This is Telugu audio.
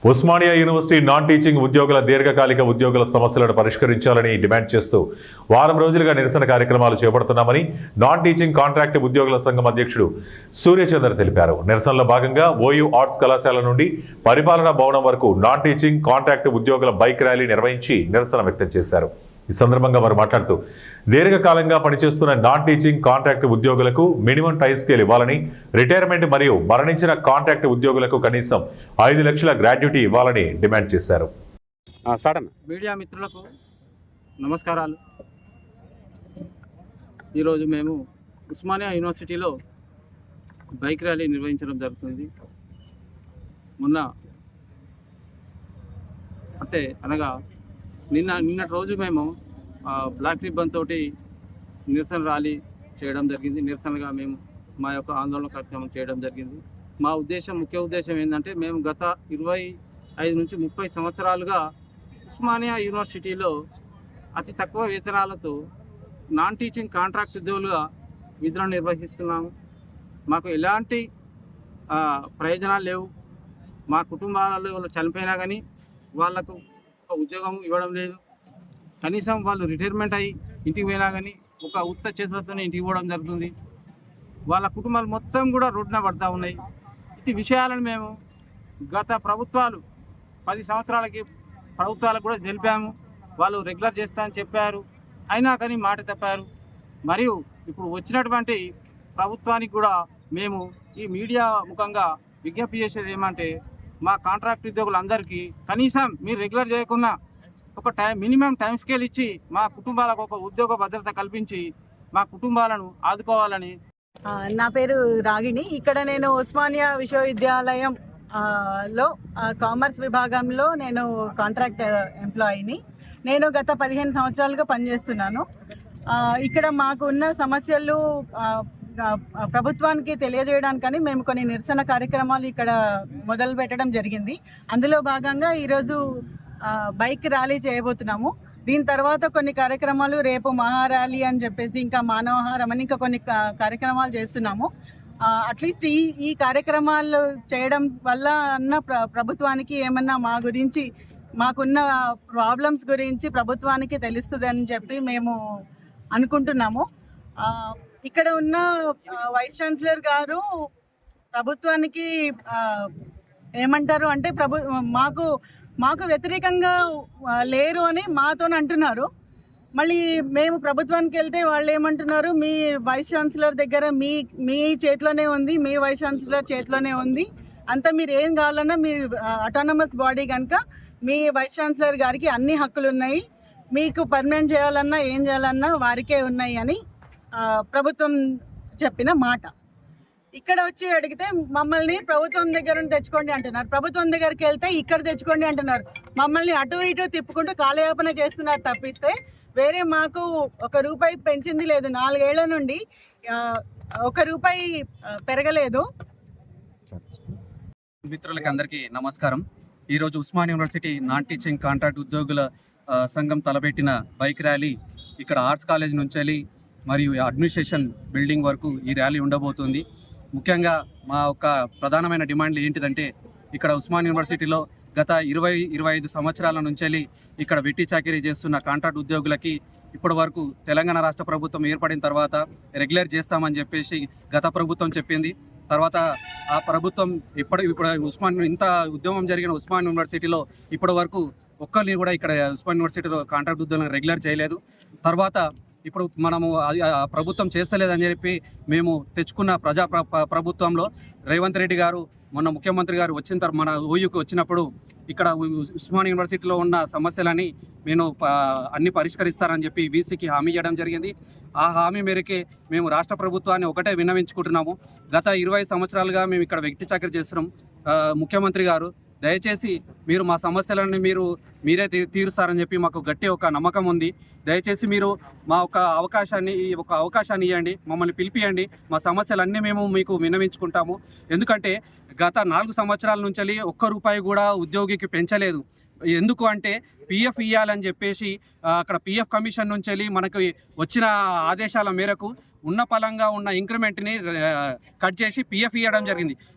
ఉస్మానియా యూనివర్సిటీ నాన్ టీచింగ్ ఉద్యోగుల దీర్ఘకాలిక ఉద్యోగుల సమస్యలను పరిష్కరించాలని డిమాండ్ చేస్తూ వారం రోజులుగా నిరసన కార్యక్రమాలు చేపడుతున్నామని నాన్ టీచింగ్ కాంట్రాక్ట్ ఉద్యోగుల సంఘం అధ్యక్షుడు సూర్యచంద్ర తెలిపారు. నిరసనలో భాగంగా ఓయూ ఆర్ట్స్ కళాశాల నుండి పరిపాలనా భవనం వరకు నాన్ టీచింగ్ కాంట్రాక్ట్ ఉద్యోగుల బైక్ ర్యాలీ నిర్వహించి నిరసన వ్యక్తం చేశారు. ఈ సందర్భంగా వారు మాట్లాడుతూ దీర్ఘకాలంగా పనిచేస్తున్న నాన్ టీచింగ్ కాంట్రాక్ట్ ఉద్యోగులకు మినిమం టై స్కేల్ ఇవ్వాలని, రిటైర్మెంట్ మరియు మరణించిన కాంట్రాక్ట్ ఉద్యోగులకు కనీసం 5 లక్షల గ్రాడ్యుటీ ఇవ్వాలని డిమాండ్ చేశారు. మీడియా మిత్రులకు నమస్కారాలు. ఈరోజు మేము ఉస్మానియా యూనివర్సిటీలో బైక్ ర్యాలీ నిర్వహించడం జరుగుతుంది. మొన్న అనగా నిన్నటి రోజు మేము బ్లాక్ రిబ్బన్ తోటి నిరసన ర్యాలీ చేయడం జరిగింది. నిరసనగా మేము మా యొక్క ఆందోళన కార్యక్రమం చేయడం జరిగింది. మా ముఖ్య ఉద్దేశం ఏంటంటే, మేము గత 25 నుంచి 30 సంవత్సరాలుగా ఉస్మానియా యూనివర్సిటీలో అతి తక్కువ వేతనాలతో నాన్ టీచింగ్ కాంట్రాక్ట్ ఉద్యోగులుగా విధులను నిర్వహిస్తున్నాము. మాకు ఎలాంటి ప్రయోజనాలు లేవు. మా కుటుంబాలలో చనిపోయినా కానీ వాళ్లకు ఉద్యోగం ఇవ్వడం లేదు. కనీసం వాళ్ళు రిటైర్మెంట్ అయ్యి ఇంటికి పోయినా కానీ ఒక ఉత్త చేతులతోనే ఇంటికి పోవడం జరుగుతుంది. వాళ్ళ కుటుంబాలు మొత్తం కూడా రోడ్డున పడుతూ ఉన్నాయి. ఇటు విషయాలను మేము గత ప్రభుత్వాలు 10 సంవత్సరాలకి ప్రభుత్వాలకు కూడా తెలిపాము. వాళ్ళు రెగ్యులర్ చేస్తా అని చెప్పారు, అయినా కానీ మాట తప్పారు. మరియు ఇప్పుడు వచ్చినటువంటి ప్రభుత్వానికి కూడా మేము ఈ మీడియా ముఖంగా విజ్ఞప్తి చేసేది ఏమంటే, మా కాంట్రాక్ట్ ఉద్యోగులందరికీ కనీసం మీరు రెగ్యులర్ చేయకుండా ఒక మినిమం టైం స్కేల్ ఇచ్చి మా కుటుంబాలకు ఒక ఉద్యోగ భద్రత కల్పించి మా కుటుంబాలను ఆదుకోవాలని. నా పేరు రాగిణి. ఇక్కడ నేను ఉస్మానియా విశ్వవిద్యాలయం లో కామర్స్ విభాగంలో నేను కాంట్రాక్ట్ ఎంప్లాయీని. నేను గత 15 సంవత్సరాలుగా పనిచేస్తున్నాను. ఇక్కడ మాకున్న సమస్యలు ప్రభుత్వానికి తెలియజేయడానికని మేము కొన్ని నిరసన కార్యక్రమాలు ఇక్కడ మొదలు పెట్టడం జరిగింది. అందులో భాగంగా ఈరోజు బైక్ ర్యాలీ చేయబోతున్నాము. దీని తర్వాత కొన్ని కార్యక్రమాలు, రేపు మహార్యాలీ అని చెప్పేసి, ఇంకా మానవహారం అని ఇంకా కొన్ని కార్యక్రమాలు చేస్తున్నాము. అట్లీస్ట్ ఈ కార్యక్రమాలు చేయడం వల్ల అన్న ప్రభుత్వానికి ఏమన్నా మా గురించి, మాకున్న ప్రాబ్లమ్స్ గురించి ప్రభుత్వానికి తెలుస్తుందని చెప్పి మేము అనుకుంటున్నాము. ఇక్కడ ఉన్న వైస్ ఛాన్సలర్ గారు ప్రభుత్వానికి ఏమంటారు అంటే, మాకు వ్యతిరేకంగా లేరు అని మాతో అంటున్నారు. మళ్ళీ మేము ప్రభుత్వానికి వెళ్తే వాళ్ళు ఏమంటున్నారు, మీ వైస్ ఛాన్సలర్ దగ్గర మీ చేతిలోనే ఉంది, మీ వైస్ ఛాన్సలర్ చేతిలోనే ఉంది, అంతా మీరు ఏం కావాలన్నా మీ అటానమస్ బాడీ కనుక మీ వైస్ ఛాన్సలర్ గారికి అన్ని హక్కులు ఉన్నాయి, మీకు పర్మనెంట్ చేయాలన్నా ఏం చేయాలన్నా వారికే ఉన్నాయి అని ప్రభుత్వం చెప్పిన మాట. ఇక్కడ వచ్చి అడిగితే మమ్మల్ని ప్రభుత్వం దగ్గర తెచ్చుకోండి అంటున్నారు, ప్రభుత్వం దగ్గరికి వెళ్తే ఇక్కడ తెచ్చుకోండి అంటున్నారు. మమ్మల్ని అటు ఇటు తిప్పుకుంటూ కాలయాపన చేస్తున్నారు తప్పిస్తే వేరే మాకు 1 రూపాయి పెంచింది లేదు. 4 ఏళ్ల నుండి 1 రూపాయి పెరగలేదు. మిత్రులకి అందరికీ నమస్కారం. ఈరోజు Osmania university non teaching contract ఉద్యోగుల సంఘం తలపెట్టిన బైక్ ర్యాలీ ఇక్కడ ఆర్ట్స్ కాలేజ్ నుంచి మరియు అడ్మినిస్ట్రేషన్ బిల్డింగ్ వరకు ఈ ర్యాలీ ఉండబోతుంది. ముఖ్యంగా మా యొక్క ప్రధానమైన డిమాండ్లు ఏంటిదంటే, ఇక్కడ ఉస్మానియా యూనివర్సిటీలో గత 20-25 సంవత్సరాల నుంచి ఇక్కడ వెట్టి చాకరీ చేస్తున్న కాంట్రాక్ట్ ఉద్యోగులకి ఇప్పటి వరకు తెలంగాణ రాష్ట్ర ప్రభుత్వం ఏర్పడిన తర్వాత రెగ్యులర్ చేస్తామని చెప్పేసి గత ప్రభుత్వం చెప్పింది. తర్వాత ఆ ప్రభుత్వం ఇప్పుడు ఇంత ఉద్యమం జరిగిన ఉస్మానియా యూనివర్సిటీలో ఇప్పటి వరకు ఒక్కరిని కూడా ఇక్కడ ఉస్మానియా యూనివర్సిటీలో కాంట్రాక్ట్ ఉద్యోగులను రెగ్యులర్ చేయలేదు. తర్వాత ఇప్పుడు మనము ప్రభుత్వం చేస్తలేదని చెప్పి మేము తెచ్చుకున్న ప్రభుత్వంలో రేవంత్ రెడ్డి గారు మొన్న ముఖ్యమంత్రి గారు వచ్చిన తర్వాత మన ఊయుకు వచ్చినప్పుడు ఇక్కడ ఉస్మానియా యూనివర్సిటీలో ఉన్న సమస్యలని నేను అన్ని పరిష్కరిస్తారని చెప్పి వీసీకి హామీ ఇవ్వడం జరిగింది. ఆ హామీ మేరకే మేము రాష్ట్ర ప్రభుత్వాన్ని ఒకటే విన్నవించుకుంటున్నాము. గత 20 సంవత్సరాలుగా మేము ఇక్కడ వెట్టి చాకరీ చేస్తున్నాం. ముఖ్యమంత్రి గారు దయచేసి మీరు మా సమస్యలను మీరే తీరుస్తారని చెప్పి మాకు గట్టి ఒక నమ్మకం ఉంది. దయచేసి మీరు మా ఒక అవకాశాన్ని ఇవ్వండి, మమ్మల్ని పిలిపియండి, మా సమస్యలన్నీ మేము మీకు విన్నవించుకుంటాము. ఎందుకంటే గత 4 సంవత్సరాల నుంచి 1 రూపాయి కూడా ఉద్యోగికి పెంచలేదు. ఎందుకు అంటే పిఎఫ్ ఇవ్వాలని చెప్పేసి అక్కడ పిఎఫ్ కమిషన్ నుంచి మనకు వచ్చిన ఆదేశాల మేరకు ఉన్న పలంగా ఉన్న ఇంక్రిమెంట్ని కట్ చేసి పిఎఫ్ ఇవ్వడం జరిగింది.